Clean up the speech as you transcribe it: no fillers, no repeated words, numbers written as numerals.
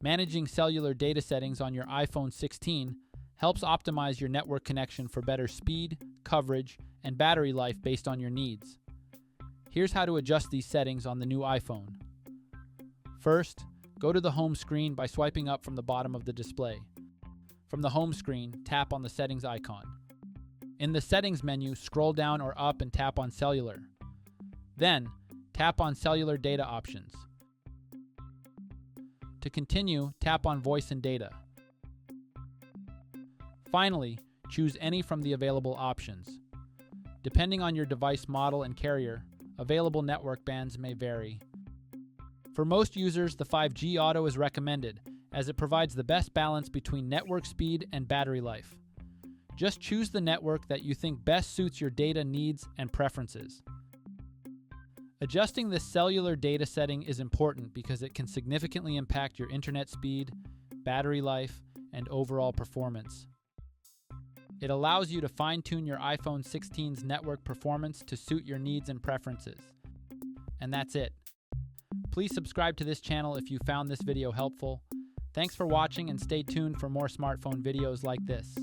Managing cellular data settings on your iPhone 16 helps optimize your network connection for better speed, coverage, and battery life based on your needs. Here's how to adjust these settings on the new iPhone. First, go to the home screen by swiping up from the bottom of the display. From the home screen, tap on the settings icon. In the settings menu, scroll down or up and tap on Cellular. Then, tap on Cellular Data Options. To continue, tap on Voice and Data. Finally, choose any from the available options. Depending on your device model and carrier, available network bands may vary. For most users, the 5G Auto is recommended, as it provides the best balance between network speed and battery life. Just choose the network that you think best suits your data needs and preferences. Adjusting this cellular data setting is important because it can significantly impact your internet speed, battery life, and overall performance. It allows you to fine-tune your iPhone 16's network performance to suit your needs and preferences. And that's it. Please subscribe to this channel if you found this video helpful. Thanks for watching and stay tuned for more smartphone videos like this.